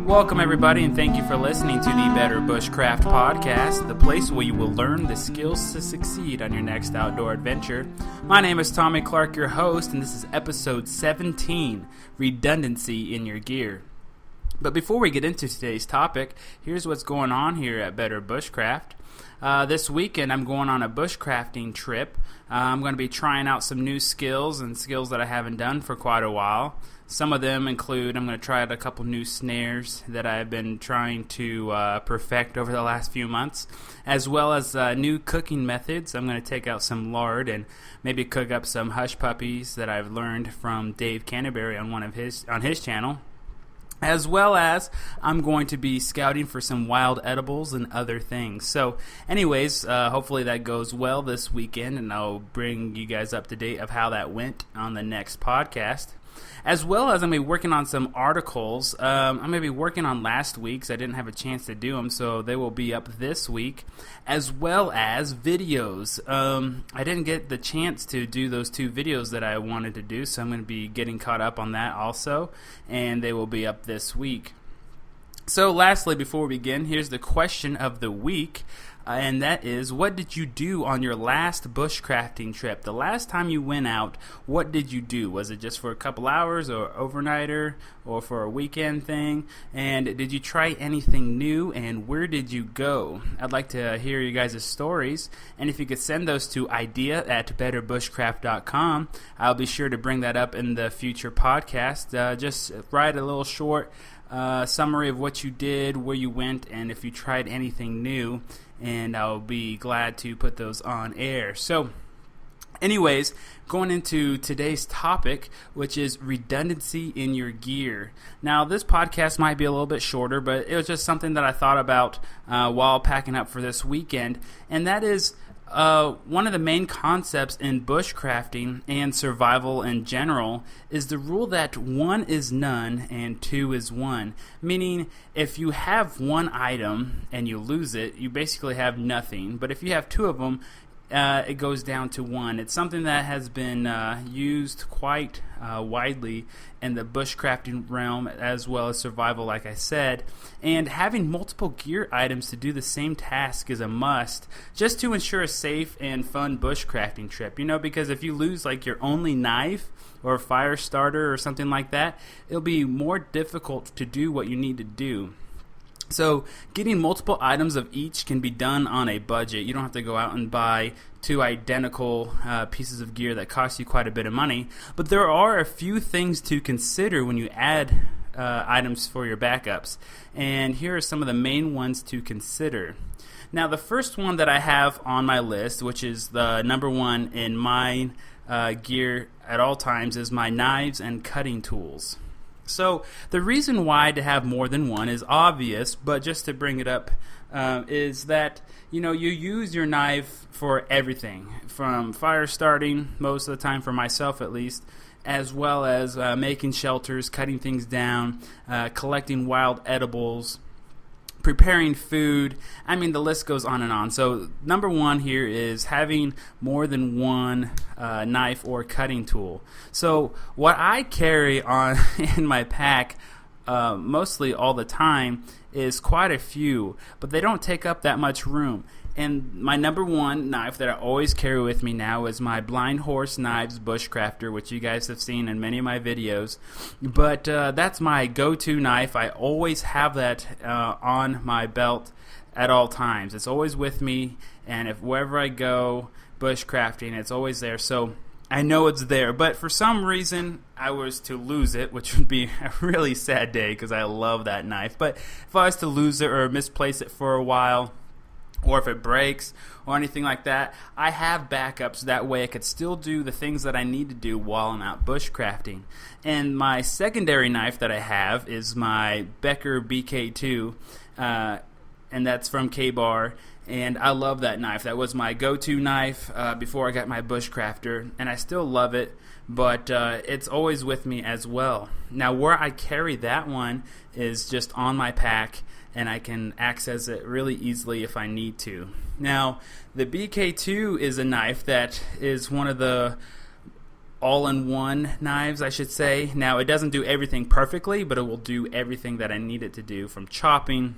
Welcome everybody, and thank you for listening to the Better Bushcraft Podcast, the place where you will learn the skills to succeed on your next outdoor adventure. My name is Tommy Clark, your host, and this is episode 17, Redundency in Your Gear. But before we get into today's topic, here's what's going on here at Better Bushcraft. This weekend I'm going on a bushcrafting trip. I'm going to be trying out some new skills and skills that I haven't done for quite a while. Some of them include, I'm going to try out a couple new snares that I've been trying to perfect over the last few months, as well as new cooking methods. I'm going to take out some lard and maybe cook up some hush puppies that I've learned from Dave Canterbury on his channel. As well as I'm going to be scouting for some wild edibles and other things. So anyways, hopefully that goes well this weekend, and I'll bring you guys up to date of how that went on the next podcast. As well as I'm going to be working on some articles. I'm going to be working on last week's. I didn't have a chance to do them, so they will be up this week. As well as videos. I didn't get the chance to do those two videos that I wanted to do, so I'm going to be getting caught up on that also, and they will be up this week. So lastly, before we begin, here's the question of the week. And that is, what did you do on your last bushcrafting trip? The last time you went out, what did you do? Was it just for a couple hours or overnighter or for a weekend thing? And did you try anything new, and where did you go? I'd like to hear you guys' stories, and if you could send those to idea@betterbushcraft.com, I'll be sure to bring that up in the future podcast. Just write a little short summary of what you did, where you went, and if you tried anything new, and I'll be glad to put those on air. So anyways, going into today's topic, which is redundancy in your gear. Now, this podcast might be a little bit shorter, but it was just something that I thought about while packing up for this weekend, and that is one of the main concepts in bushcrafting and survival in general is the rule that one is none and two is one. Meaning, if you have one item and you lose it, you basically have nothing. But if you have two of them, it goes down to one. It's something that has been used quite widely in the bushcrafting realm as well as survival, like I said. And having multiple gear items to do the same task is a must, just to ensure a safe and fun bushcrafting trip. You know, because if you lose like your only knife or a fire starter or something like that, it'll be more difficult to do what you need to do. So getting multiple items of each can be done on a budget. You don't have to go out and buy two identical pieces of gear that cost you quite a bit of money. But there are a few things to consider when you add items for your backups. And here are some of the main ones to consider. Now, the first one that I have on my list, which is the number one in my gear at all times, is my knives and cutting tools. So the reason why to have more than one is obvious, but just to bring it up, is that you use your knife for everything, from fire starting most of the time, for myself at least, as well as making shelters, cutting things down, collecting wild edibles, preparing food. I mean, the list goes on and on. So number one here is having more than one knife or cutting tool. So what I carry on in my pack mostly all the time is quite a few, but they don't take up that much room. And my number one knife that I always carry with me now is my Blind Horse Knives Bushcrafter, which you guys have seen in many of my videos. But that's my go-to knife. I always have that on my belt at all times. It's always with me, and if wherever I go bushcrafting, it's always there. So I know it's there. But for some reason, I was to lose it, which would be a really sad day because I love that knife. But if I was to lose it or misplace it for a while, or if it breaks or anything like that, I have backups. That way I could still do the things that I need to do while I'm out bushcrafting. And my secondary knife that I have is my Becker BK2, and that's from K-Bar. And I love that knife. That was my go-to knife before I got my bushcrafter, and I still love it, but it's always with me as well. Now, where I carry that one is just on my pack, and I can access it really easily if I need to. Now, the BK2 is a knife that is one of the all-in-one knives, I should say. Now, it doesn't do everything perfectly, but it will do everything that I need it to do, from chopping,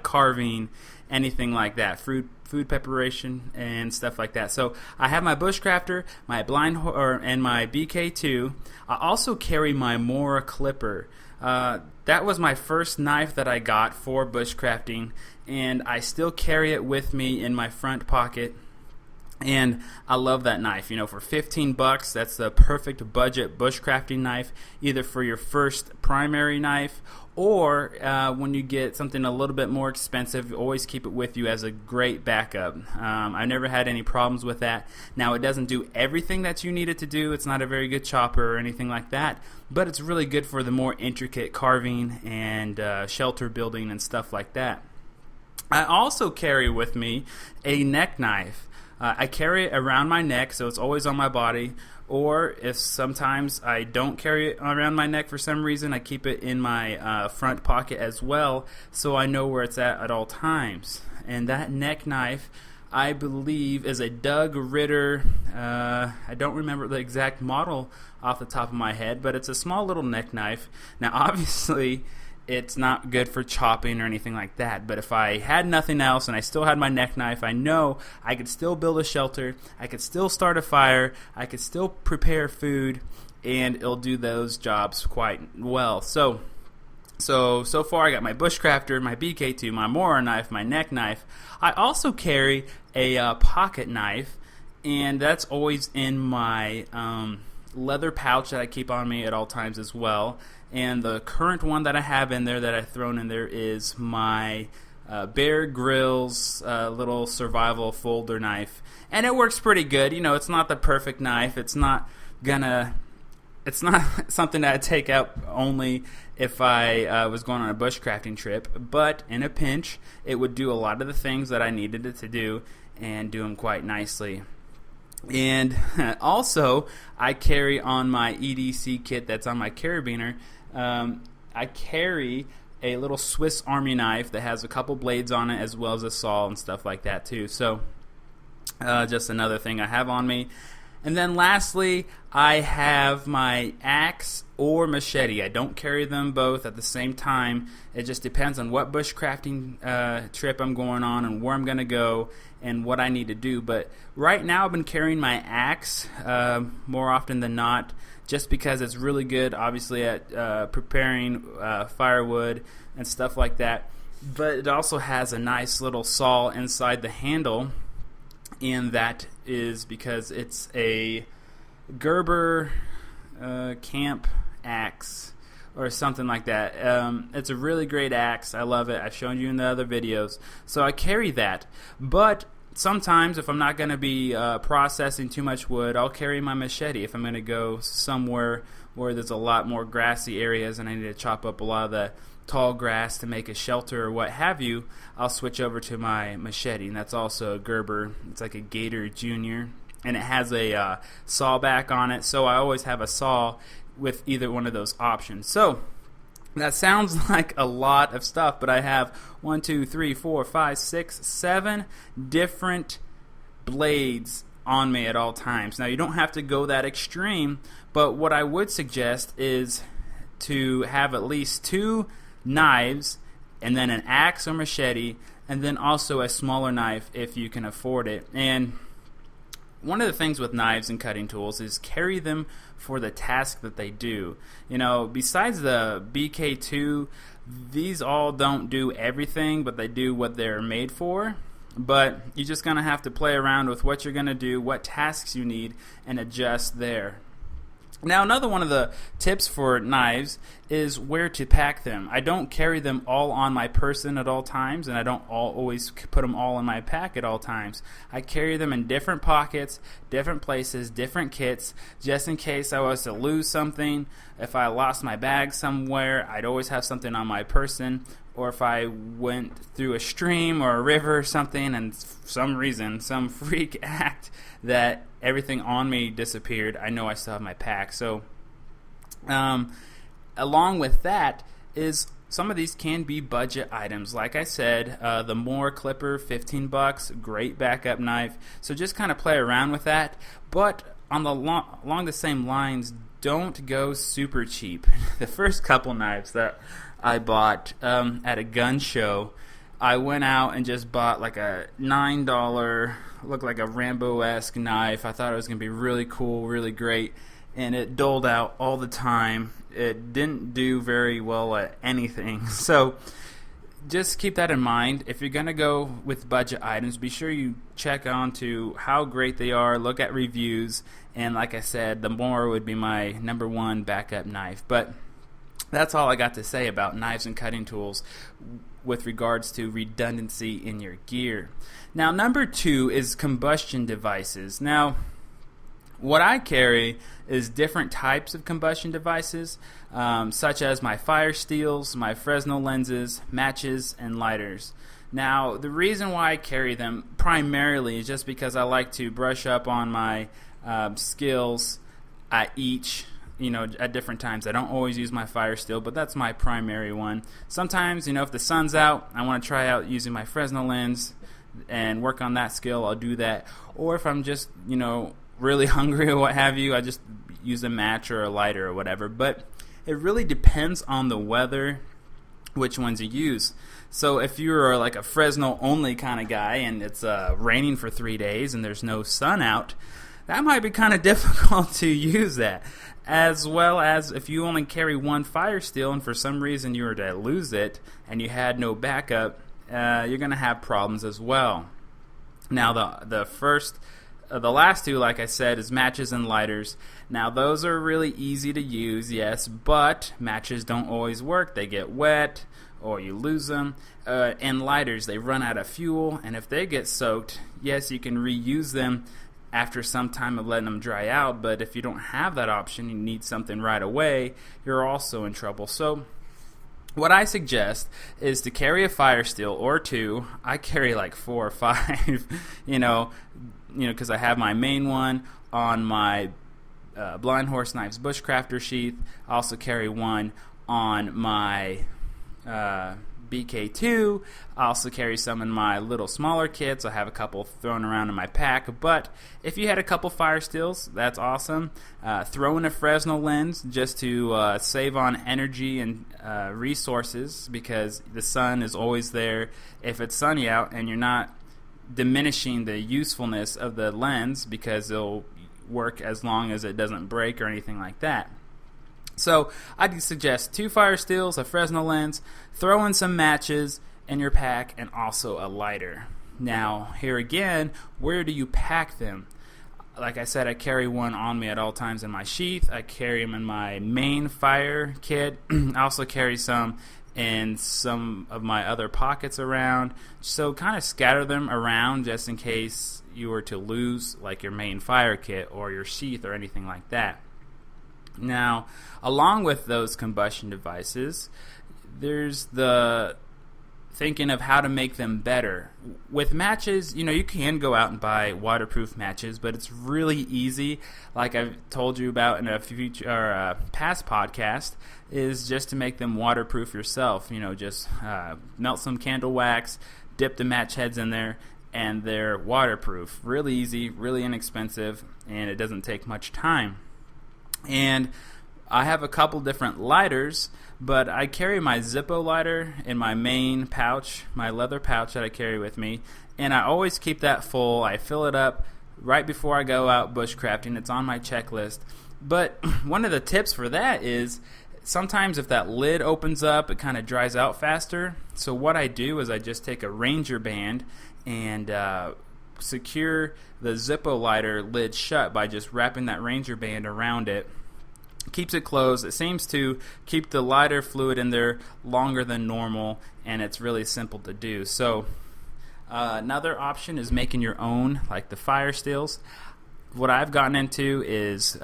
carving, anything like that, food preparation and stuff like that. So I have my Bushcrafter, my and my BK2. I also carry my Mora clipper. That was my first knife that I got for bushcrafting, and I still carry it with me in my front pocket. And I love that knife. For $15, that's the perfect budget bushcrafting knife, either for your first primary knife, or when you get something a little bit more expensive, always keep it with you as a great backup. I never had any problems with that. Now, it doesn't do everything that you need it to do. It's not a very good chopper or anything like that, but it's really good for the more intricate carving and shelter building and stuff like that. I also carry with me a neck knife. I carry it around my neck, so it's always on my body. Or if sometimes I don't carry it around my neck for some reason, I keep it in my front pocket as well, so I know where it's at all times. And that neck knife, I believe, is a Doug Ritter. I don't remember the exact model off the top of my head, but it's a small little neck knife. Now, obviously, it's not good for chopping or anything like that, but if I had nothing else and I still had my neck knife, I know I could still build a shelter, I could still start a fire, I could still prepare food, and it'll do those jobs quite well. So far I got my Bushcrafter, my BK2, my Mora knife, my neck knife. I also carry a pocket knife, and that's always in my leather pouch that I keep on me at all times as well. And the current one that I have in there that I've thrown in there is my Bear Grylls little survival folder knife, and it works pretty good. It's not the perfect knife. It's not something that I'd take out only if I was going on a bushcrafting trip, but in a pinch, it would do a lot of the things that I needed it to do and do them quite nicely. And also, I carry on my EDC kit that's on my carabiner. I carry a little Swiss Army knife that has a couple blades on it, as well as a saw and stuff like that too. So just another thing I have on me. And then lastly, I have my axe or machete. I don't carry them both at the same time. It just depends on what bushcrafting trip I'm going on and where I'm going to go and what I need to do. But right now I've been carrying my axe more often than not, just because it's really good, obviously, at preparing firewood and stuff like that. But it also has a nice little saw inside the handle, and that is because it's a Gerber camp axe or something like that. It's a really great axe. I love it. I've shown you in the other videos. So I carry that. But sometimes if I'm not going to be processing too much wood, I'll carry my machete. If I'm going to go somewhere where there's a lot more grassy areas and I need to chop up a lot of the tall grass to make a shelter or what have you, I'll switch over to my machete. And that's also a Gerber. It's like a Gator Junior, and it has a saw back on it, so I always have a saw with either one of those options. So that sounds like a lot of stuff, but I have 1, 2, 3, 4, 5, 6, 7 different blades on me at all times. Now, you don't have to go that extreme, but what I would suggest is to have at least 2 knives, and then an axe or machete, and then also a smaller knife if you can afford it. And one of the things with knives and cutting tools is carry them for the task that they do. Besides the BK2, these all don't do everything, but they do what they're made for. But you're just going to have to play around with what you're going to do, what tasks you need, and adjust there. Now, another one of the tips for knives is where to pack them. I don't carry them all on my person at all times, and I don't always put them all in my pack at all times. I carry them in different pockets, different places, different kits, just in case I was to lose something. If I lost my bag somewhere, I'd always have something on my person. Or if I went through a stream or a river or something, and for some reason, some freak act that everything on me disappeared, I know I still have my pack. So along with that is some of these can be budget items. Like I said, the Mora clipper, $15, great backup knife. So just kind of play around with that. But on the along the same lines, don't go super cheap. The first couple knives that I bought at a gun show, I went out and just bought like a $9, looked like a Rambo-esque knife. I thought it was going to be really cool, really great, and it doled out all the time. It didn't do very well at anything. So just keep that in mind. If you're going to go with budget items, be sure you check on to how great they are, look at reviews, and like I said, the more would be my number one backup knife. But that's all I got to say about knives and cutting tools with regards to redundancy in your gear. Now, number 2 is combustion devices. Now, what I carry is different types of combustion devices, such as my fire steels, my Fresnel lenses, matches, and lighters. Now, the reason why I carry them primarily is just because I like to brush up on my skills at at different times. I don't always use my fire steel, but that's my primary one. Sometimes, if the sun's out, I want to try out using my Fresnel lens and work on that skill, I'll do that. Or if I'm just, really hungry or what have you, I just use a match or a lighter or whatever. But it really depends on the weather, which ones you use. So if you're like a Fresnel only kind of guy and it's raining for 3 days and there's no sun out, that might be kind of difficult to use that. As well as if you only carry one fire steel and for some reason you were to lose it and you had no backup, you're going to have problems as well. Now the last two, like I said, is matches and lighters. Now those are really easy to use, yes, but matches don't always work. They get wet or you lose them. And lighters, they run out of fuel, and if they get soaked, yes, you can reuse them after some time of letting them dry out, but if you don't have that option, you need something right away, you're also in trouble. So what I suggest is to carry a fire steel or 2. I carry like 4 or 5, because I have my main one on my Blind Horse Knives Bushcrafter sheath. I also carry one on my BK2. I also carry some in my little smaller kits. I have a couple thrown around in my pack. But if you had a couple fire steels, that's awesome. Throw in a Fresnel lens just to save on energy and resources, because the sun is always there if it's sunny out, and you're not diminishing the usefulness of the lens because it'll work as long as it doesn't break or anything like that. So I'd suggest 2 fire steels, a Fresnel lens, throw in some matches in your pack, and also a lighter. Now, here again, where do you pack them? Like I said, I carry one on me at all times in my sheath. I carry them in my main fire kit. I also carry some in some of my other pockets around. So kind of scatter them around just in case you were to lose like your main fire kit or your sheath or anything like that. Now, along with those combustion devices, there's the thinking of how to make them better. With matches, you can go out and buy waterproof matches, but it's really easy, like I've told you about in a future past podcast, is just to make them waterproof yourself. Just melt some candle wax, dip the match heads in there, and they're waterproof. Really easy, really inexpensive, and it doesn't take much time. And I have a couple different lighters, but I carry my Zippo lighter in my main pouch, my leather pouch that I carry with me, and I always keep that full. I fill it up right before I go out bushcrafting. It's on my checklist. But one of the tips for that is sometimes if that lid opens up, it kind of dries out faster. So what I do is I just take a Ranger band and secure the Zippo lighter lid shut by just wrapping that Ranger band around it. Keeps it closed. It seems to keep the lighter fluid in there longer than normal, and it's really simple to do. So another option is making your own, like the fire steels. What I've gotten into is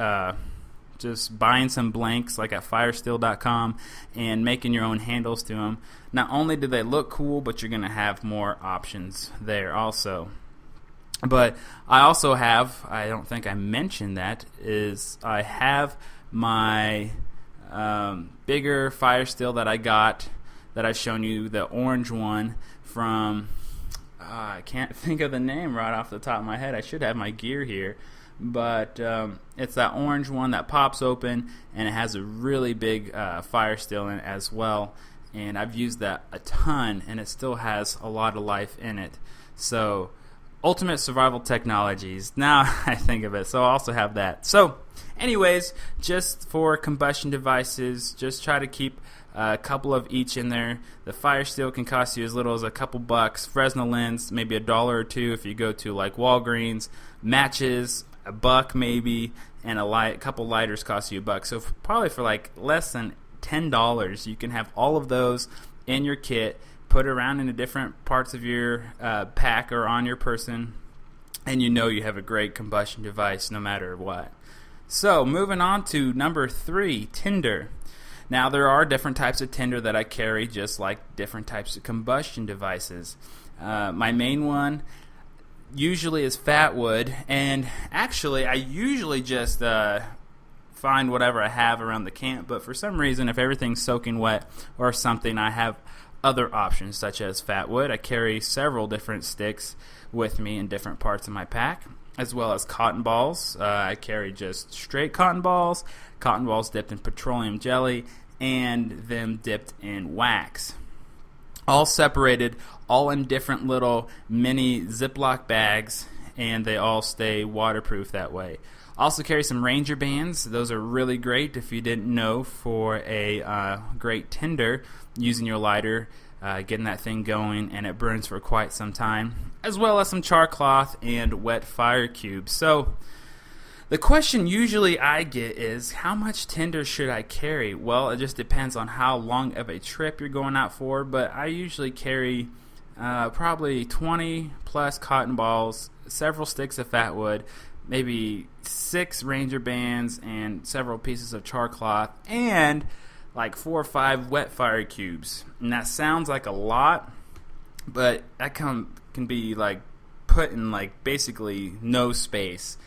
just buying some blanks like at firesteel.com and making your own handles to them. Not only do they look cool, but you're going to have more options there also. But I also have, I don't think I mentioned that, is I have my bigger fire steel that I got, that I've shown you, the orange one from, I can't think of the name right off the top of my head. I should have my gear here. but it's that orange one that pops open, and it has a really big fire steel in it as well. And I've used that a ton, and it still has a lot of life in it. So, ultimate survival technologies. Now I think of it, so I also have that. So, anyways, just for combustion devices, just try to keep a couple of each in there. The fire steel can cost you as little as a couple bucks. Fresnel lens, maybe $1 or $2 if you go to like Walgreens. Matches, $1 maybe, and a couple lighters cost you $1. So probably for like less than $10, you can have all of those in your kit. Put it around in the different parts of your pack or on your person, and you know you have a great combustion device no matter what. So moving on to number 3, Tinder. Now, there are different types of tinder that I carry, just like different types of combustion devices. My main one usually is fat wood, and actually I usually just find whatever I have around the camp, but for some reason, if everything's soaking wet or something, I have other options such as fat wood. I carry several different sticks with me in different parts of my pack, as well as cotton balls. I carry just straight cotton balls dipped in petroleum jelly, and them dipped in wax. All separated, all in different little mini Ziploc bags, and they all stay waterproof that way. Also carry some Ranger bands. Those are really great if you didn't know, for a great tinder, using your lighter, getting that thing going, and it burns for quite some time, as well as some char cloth and wet fire cubes. So the question usually I get is, how much tinder should I carry? Well, it just depends on how long of a trip you're going out for, but I usually carry probably 20 plus cotton balls, several sticks of fat wood, maybe 6 Ranger bands, and several pieces of char cloth, and like 4 or 5 wet fire cubes. And that sounds like a lot, but that can be like put in like basically no space.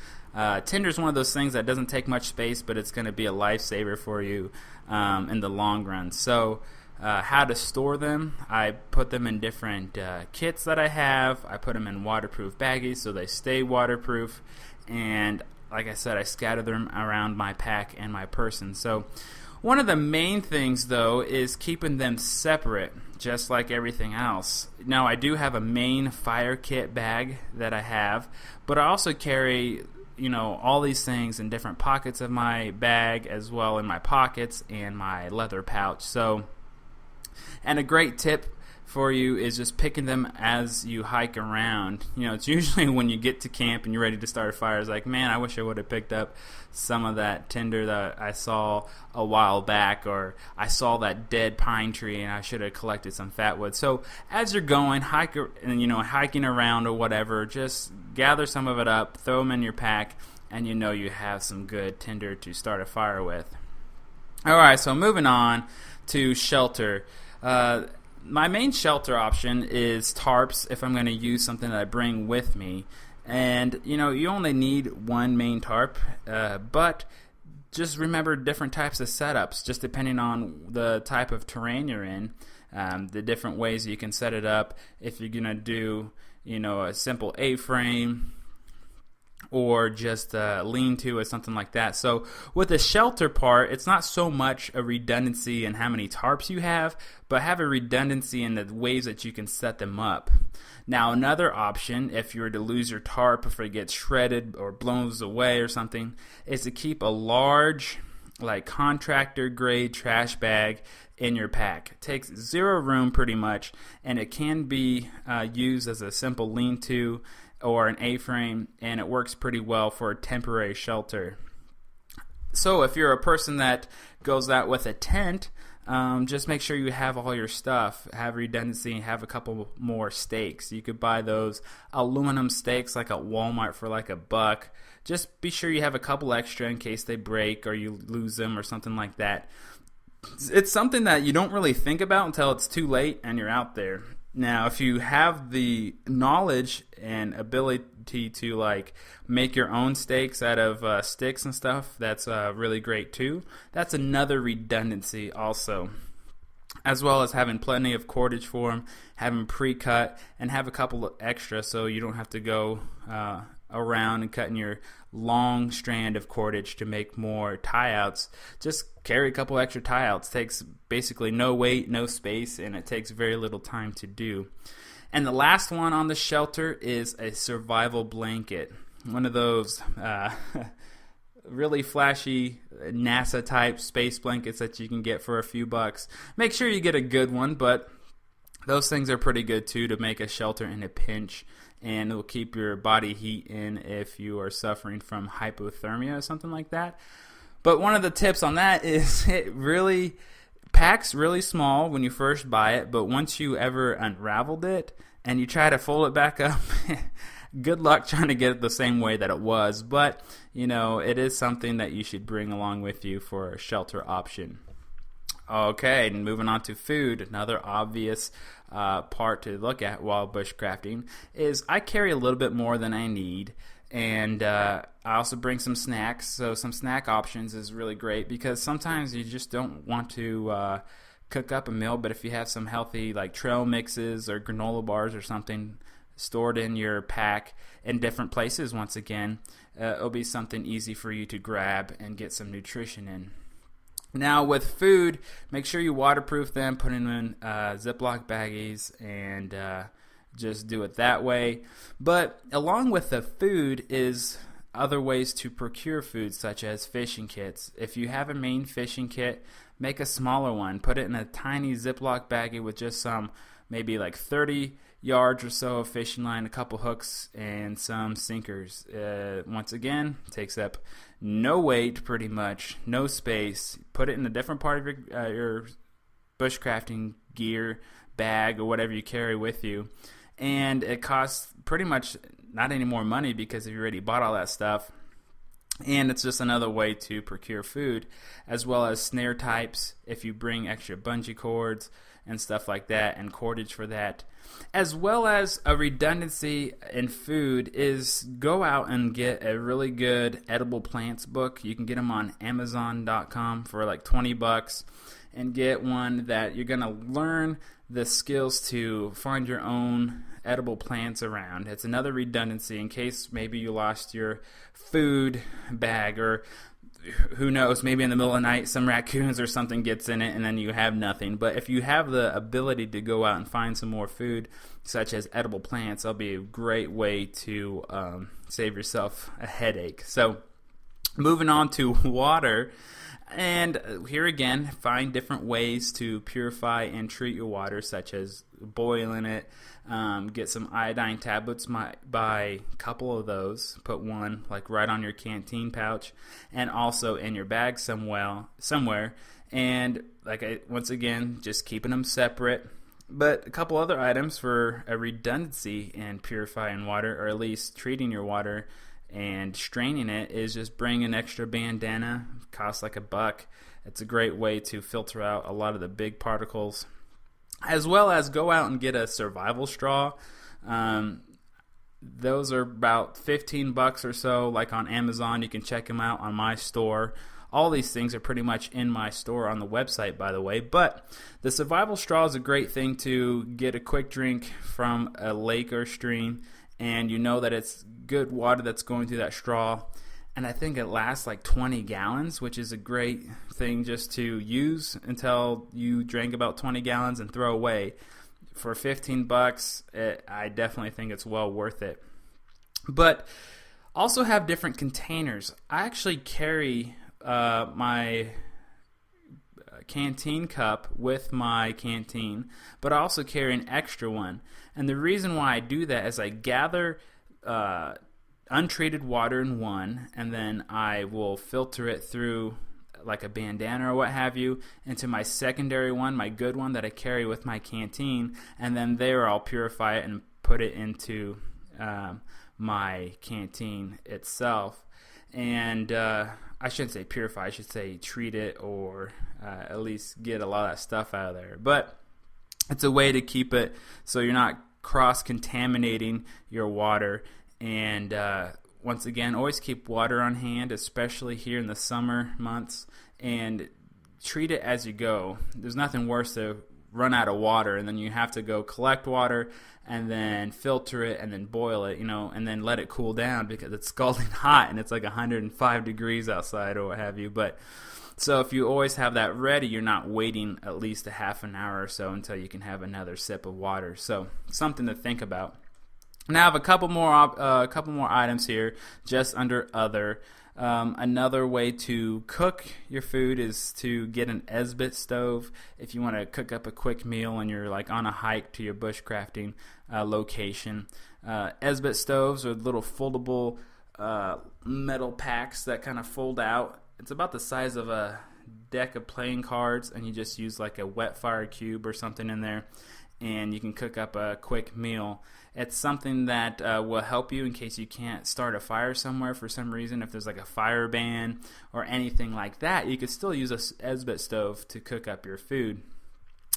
Tinder is one of those things that doesn't take much space, but it's going to be a lifesaver for you in the long run. So how to store them: I put them in different kits that I have. I put them in waterproof baggies so they stay waterproof, and like I said, I scatter them around my pack and my person. So one of the main things, though, is keeping them separate, just like everything else. Now, I do have a main fire kit bag that I have, but I also carry, all these things in different pockets of my bag, as well in my pockets and my leather pouch. So, and a great tip for you is just picking them as you hike around. It's usually when you get to camp and you're ready to start a fire, it's like, man, I wish I would have picked up some of that tinder that I saw a while back, or I saw that dead pine tree and I should have collected some fat wood. So as you're going, hiking around or whatever, just gather some of it up, throw them in your pack, and you have some good tinder to start a fire with. Alright, so moving on to shelter. My main shelter option is tarps if I'm going to use something that I bring with me. And, you only need one main tarp, but just remember different types of setups, just depending on the type of terrain you're in, the different ways you can set it up. If you're going to do, a simple A-frame, or just lean-to or something like that. So with the shelter part, it's not so much a redundancy in how many tarps you have, but have a redundancy in the ways that you can set them up. Now, another option, if you were to lose your tarp, if it gets shredded or blows away or something, is to keep a large, like contractor-grade trash bag in your pack. It takes zero room pretty much, and it can be used as a simple lean-to or an A-frame, and it works pretty well for a temporary shelter. So if you're a person that goes out with a tent, just make sure you have all your stuff, have redundancy, and have a couple more stakes. You could buy those aluminum stakes like at Walmart for like $1. Just be sure you have a couple extra in case they break or you lose them or something like that. It's something that you don't really think about until it's too late and you're out there. Now, if you have the knowledge and ability to like make your own stakes out of sticks and stuff, that's really great too. That's another redundancy also, as well as having plenty of cordage for them, having pre-cut, and have a couple of extra so you don't have to go around and cutting your long strand of cordage to make more tie-outs, just carry a couple extra tie-outs. Takes basically no weight, no space, and it takes very little time to do. And the last one on the shelter is a survival blanket. One of those really flashy NASA-type space blankets that you can get for a few bucks. Make sure you get a good one, but those things are pretty good too to make a shelter in a pinch, and it will keep your body heat in if you are suffering from hypothermia or something like that. But one of the tips on that is it really packs really small when you first buy it, but once you ever unraveled it and you try to fold it back up, good luck trying to get it the same way that it was. But, it is something that you should bring along with you for a shelter option. Okay, and moving on to food, another obvious part to look at while bushcrafting is I carry a little bit more than I need, and I also bring some snacks. So some snack options is really great because sometimes you just don't want to cook up a meal, but if you have some healthy like trail mixes or granola bars or something stored in your pack in different places, once again, it'll be something easy for you to grab and get some nutrition in. Now with food, make sure you waterproof them, put them in Ziploc baggies, and just do it that way. But along with the food is other ways to procure food, such as fishing kits. If you have a main fishing kit, make a smaller one. Put it in a tiny Ziploc baggie with just some, maybe like 30 yards or so of fishing line, a couple hooks, and some sinkers. Once again, takes up no weight, pretty much, no space. Put it in a different part of your bushcrafting gear bag or whatever you carry with you, and it costs pretty much not any more money because you already bought all that stuff. And it's just another way to procure food, as well as snare types if you bring extra bungee cords and stuff like that, and cordage for that. As well as a redundancy in food is go out and get a really good edible plants book. You can get them on Amazon.com for like $20, and get one that you're going to learn the skills to find your own edible plants around. It's another redundancy in case maybe you lost your food bag, or who knows, maybe in the middle of the night some raccoons or something gets in it and then you have nothing. But if you have the ability to go out and find some more food, such as edible plants, that'll be a great way to save yourself a headache. So moving on to water. And here again, find different ways to purify and treat your water, such as boiling it. Get some iodine tablets, buy a couple of those. Put one like right on your canteen pouch, and also in your bag somewhere. And once again, just keeping them separate. But a couple other items for a redundancy in purifying water, or at least treating your water and straining it, is just bring an extra bandana. Costs like $1. It's a great way to filter out a lot of the big particles, as well as go out and get a survival straw. Those are about $15 or so, like on Amazon. You can check them out on my store. All these things are pretty much in my store on the website, by the way. But the survival straw is a great thing to get a quick drink from a lake or stream, and you know that it's good water that's going through that straw. And I think it lasts like 20 gallons, which is a great thing just to use until you drink about 20 gallons and throw away. For $15, I definitely think it's well worth it. But also have different containers. I actually carry my canteen cup with my canteen, but I also carry an extra one. And the reason why I do that is I gather untreated water in one, and then I will filter it through like a bandana or what have you into my secondary one, my good one that I carry with my canteen, and then there I'll purify it and put it into my canteen itself. And I shouldn't say purify, I should say treat it, or at least get a lot of that stuff out of there. But it's a way to keep it so you're not cross-contaminating your water. And once again, always keep water on hand, especially here in the summer months, and treat it as you go. There's nothing worse than run out of water, and then you have to go collect water and then filter it and then boil it, and then let it cool down because it's scalding hot and it's like 105 degrees outside or what have you. But so if you always have that ready, you're not waiting at least a half an hour or so until you can have another sip of water. So something to think about. Now I have a couple more items here, just under other. Another way to cook your food is to get an ESBE stove if you want to cook up a quick meal and you're like on a hike to your bushcrafting location. ESBE stoves are little foldable metal packs that kind of fold out. It's about the size of a deck of playing cards, and you just use like a wet fire cube or something in there, and you can cook up a quick meal. It's something that will help you in case you can't start a fire somewhere for some reason. If there's like a fire ban or anything like that, you could still use a ESBE stove to cook up your food.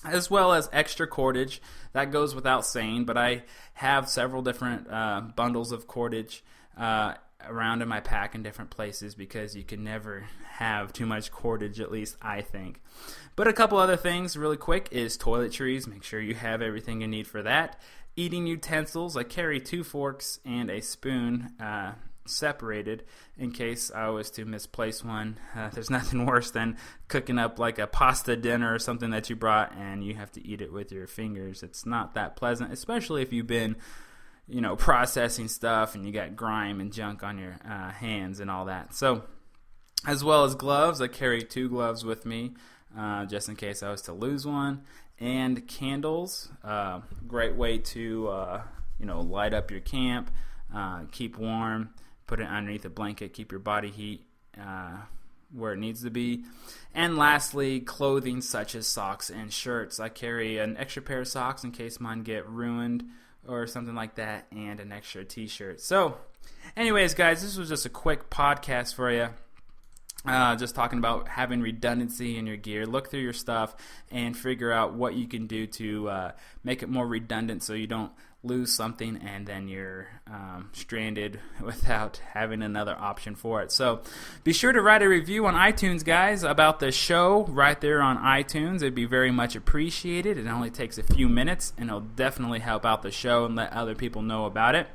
As well as extra cordage. That goes without saying, but I have several different bundles of cordage around in my pack in different places because you can never have too much cordage, at least I think. But a couple other things really quick is toiletries. Make sure you have everything you need for that. Eating utensils. I carry 2 forks and a spoon separated in case I was to misplace one. There's nothing worse than cooking up like a pasta dinner or something that you brought and you have to eat it with your fingers. It's not that pleasant, especially if you've been processing stuff and you got grime and junk on your hands and all that. So, as well as gloves, I carry 2 gloves with me just in case I was to lose one. And candles, great way to light up your camp, keep warm, put it underneath a blanket, keep your body heat where it needs to be. And lastly, clothing such as socks and shirts. I carry an extra pair of socks in case mine get ruined or something like that, and an extra t-shirt. So anyways, guys, this was just a quick podcast for you. Just talking about having redundancy in your gear. Look through your stuff and figure out what you can do to make it more redundant so you don't lose something and then you're stranded without having another option for it. So be sure to write a review on iTunes, guys, about the show right there on iTunes. It'd be very much appreciated. It only takes a few minutes, and it'll definitely help out the show and let other people know about it.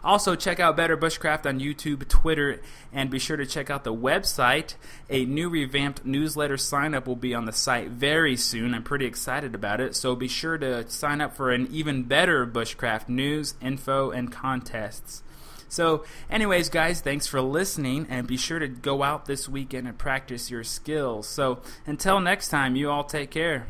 Also, check out Better Bushcraft on YouTube, Twitter, and be sure to check out the website. A new revamped newsletter sign-up will be on the site very soon. I'm pretty excited about it, so be sure to sign up for an even better Bushcraft news, info, and contests. So, anyways, guys, thanks for listening, and be sure to go out this weekend and practice your skills. So, until next time, you all take care.